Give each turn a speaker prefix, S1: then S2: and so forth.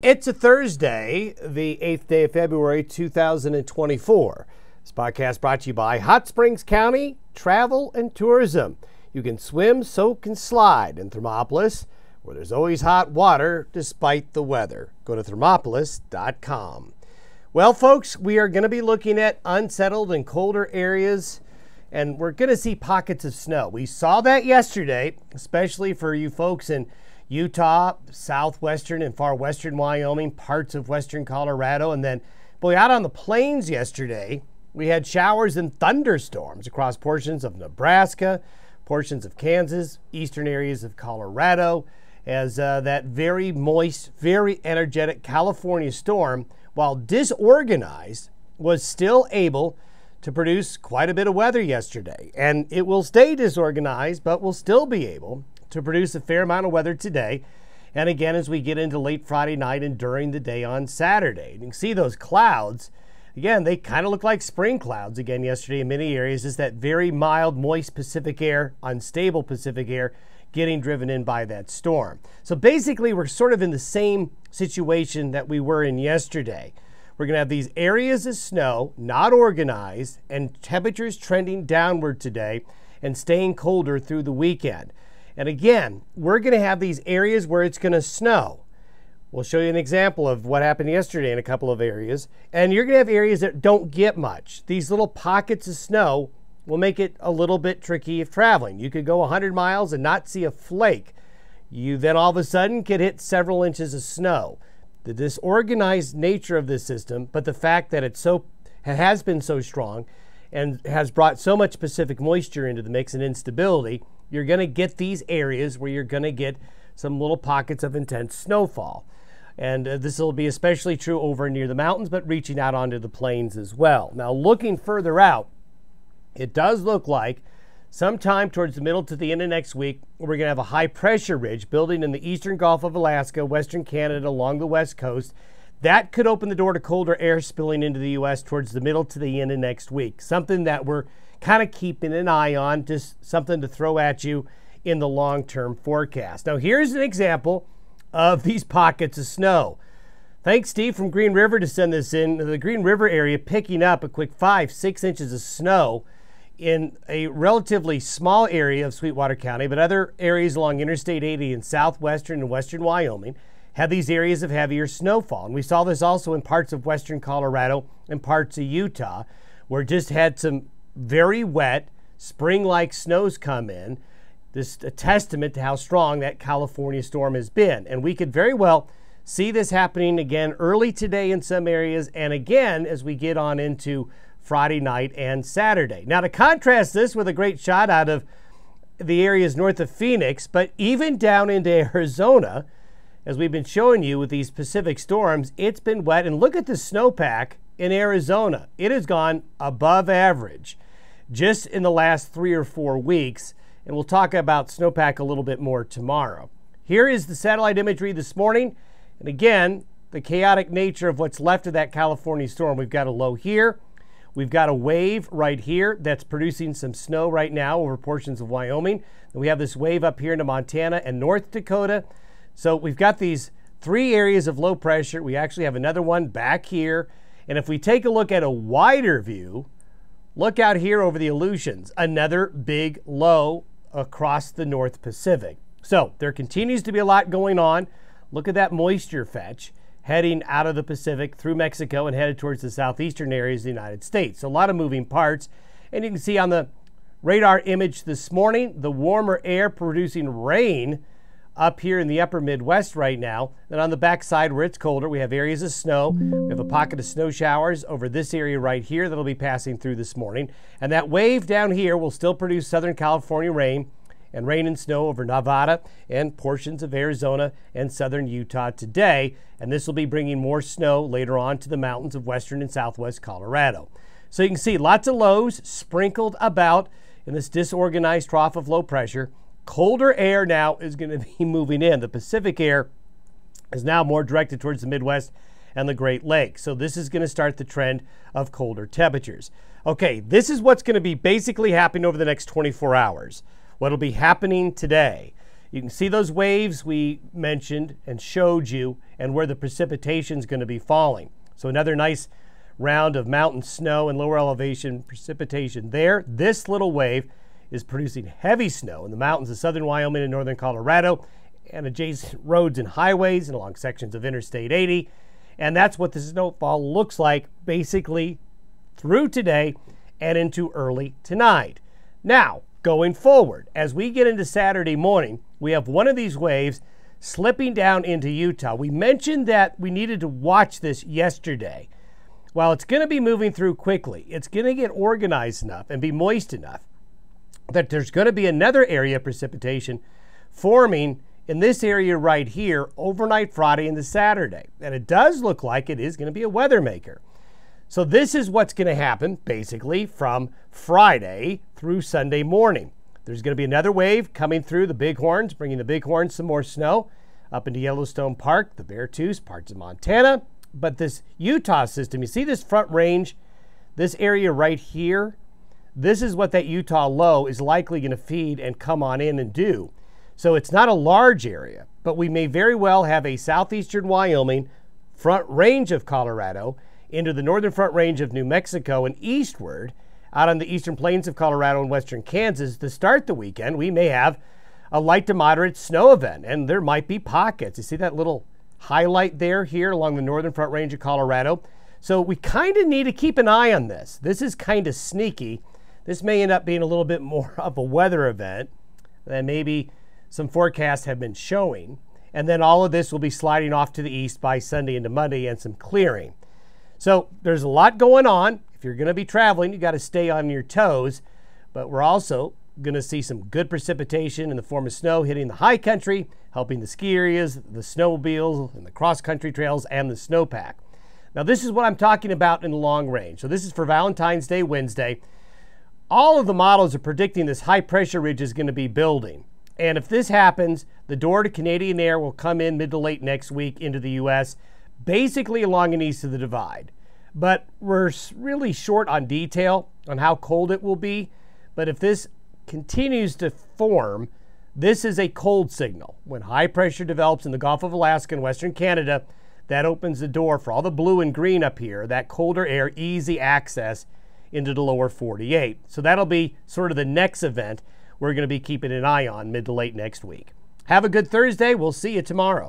S1: It's a Thursday, the 8th day of February, 2024. This podcast brought to you by Hot Springs County Travel and Tourism. You can swim, soak, and slide in Thermopolis, where there's always hot water despite the weather. Go to thermopolis.com. Well, folks, we are going to be looking at unsettled and colder areas, and we're going to see pockets of snow. We saw that yesterday, especially for you folks in Utah, southwestern and far western Wyoming, parts of western Colorado, and then, boy, out on the plains yesterday, we had showers and thunderstorms across portions of Nebraska, portions of Kansas, eastern areas of Colorado, as that very moist, very energetic California storm, while disorganized, was still able to produce quite a bit of weather yesterday. And it will stay disorganized, but will still be able to produce a fair amount of weather today. And again, as we get into late Friday night and during the day on Saturday. You can see those clouds. Again, they kind of look like spring clouds again yesterday in many areas. Just that very mild, moist Pacific air, unstable Pacific air getting driven in by that storm. So basically, we're sort of in the same situation that we were in yesterday. We're going to have these areas of snow, not organized, and temperatures trending downward today and staying colder through the weekend. And again, we're going to have these areas where it's going to snow. We'll show you an example of what happened yesterday in a couple of areas. And you're going to have areas that don't get much. These little pockets of snow will make it a little bit tricky if traveling. You could go 100 miles and not see a flake. You then all of a sudden could hit several inches of snow. The disorganized nature of this system, but the fact that it has been so strong and has brought so much Pacific moisture into the mix and instability, you're going to get these areas where you're going to get some little pockets of intense snowfall. And this will be especially true over near the mountains, but reaching out onto the plains as well. Now, looking further out, it does look like sometime towards the middle to the end of next week, we're going to have a high pressure ridge building in the eastern Gulf of Alaska, western Canada, along the west coast. That could open the door to colder air spilling into the U.S. towards the middle to the end of next week. Something that we're kind of keeping an eye on, just something to throw at you in the long-term forecast. Now, here's an example of these pockets of snow. Thanks, Steve, from Green River to send this in. The Green River area picking up a quick 5-6 inches of snow in a relatively small area of Sweetwater County, but other areas along Interstate 80 in southwestern and western Wyoming had these areas of heavier snowfall. And we saw this also in parts of western Colorado and parts of Utah, where just had some very wet spring-like snows come in. This a testament to how strong that California storm has been. And we could very well see this happening again early today in some areas, and again as we get on into Friday night and Saturday. Now, to contrast this with a great shot out of the areas north of Phoenix, but even down into Arizona, as we've been showing you with these Pacific storms, it's been wet. And look at the snowpack in Arizona. It has gone above average just in the last 3 or 4 weeks. And we'll talk about snowpack a little bit more tomorrow. Here is the satellite imagery this morning. And again, the chaotic nature of what's left of that California storm. We've got a low here. We've got a wave right here that's producing some snow right now over portions of Wyoming. And we have this wave up here into Montana and North Dakota. So we've got these 3 areas of low pressure. We actually have another one back here. And if we take a look at a wider view, look out here over the Aleutians, another big low across the North Pacific. So there continues to be a lot going on. Look at that moisture fetch heading out of the Pacific through Mexico and headed towards the southeastern areas of the United States. So a lot of moving parts. And you can see on the radar image this morning, the warmer air producing rain up here in the upper Midwest right now. Then on the backside where it's colder, we have areas of snow. We have a pocket of snow showers over this area right here that'll be passing through this morning. And that wave down here will still produce Southern California rain and rain and snow over Nevada and portions of Arizona and southern Utah today. And this will be bringing more snow later on to the mountains of western and southwest Colorado. So you can see lots of lows sprinkled about in this disorganized trough of low pressure. Colder air now is going to be moving in. The Pacific air is now more directed towards the Midwest and the Great Lakes. So this is going to start the trend of colder temperatures. Okay, this is what's going to be basically happening over the next 24 hours. What will be happening today You can see those waves we mentioned and showed you and where the precipitation is going to be falling. So another nice round of mountain snow and lower elevation precipitation there. This little wave is producing heavy snow in the mountains of southern Wyoming and northern Colorado and adjacent roads and highways and along sections of Interstate 80. And that's what the snowfall looks like basically through today and into early tonight. Now, going forward, as we get into Saturday morning, we have one of these waves slipping down into Utah. We mentioned that we needed to watch this yesterday. While it's going to be moving through quickly, it's going to get organized enough and be moist enough that there's going to be another area of precipitation forming in this area right here overnight Friday into Saturday. And it does look like it is going to be a weather maker. So this is what's going to happen basically from Friday through Sunday morning. There's going to be another wave coming through the Bighorns, bringing the Bighorns some more snow up into Yellowstone Park, the Beartooth, parts of Montana. But this Utah system, you see this front range, this area right here, this is what that Utah low is likely going to feed and come on in and do. So it's not a large area, but we may very well have a southeastern Wyoming, front range of Colorado, into the northern front range of New Mexico and eastward, out on the eastern plains of Colorado and western Kansas. To start the weekend, we may have a light to moderate snow event, and there might be pockets. You see that little highlight there here along the northern front range of Colorado? So we kind of need to keep an eye on this. This is kind of sneaky. This may end up being a little bit more of a weather event than maybe some forecasts have been showing. And then all of this will be sliding off to the east by Sunday into Monday and some clearing. So there's a lot going on. If you're going to be traveling, you got to stay on your toes. But we're also going to see some good precipitation in the form of snow hitting the high country, helping the ski areas, the snowmobiles, and the cross-country trails, and the snowpack. Now, this is what I'm talking about in the long range. So this is for Valentine's Day, Wednesday. All of the models are predicting this high-pressure ridge is going to be building. And if this happens, the door to Canadian air will come in mid to late next week into the U.S., basically along and east of the divide. But we're really short on detail on how cold it will be. But if this continues to form, this is a cold signal. When high pressure develops in the Gulf of Alaska and Western Canada, that opens the door for all the blue and green up here, that colder air, easy access into the lower 48. So that'll be sort of the next event we're going to be keeping an eye on mid to late next week. Have a good Thursday. We'll see you tomorrow.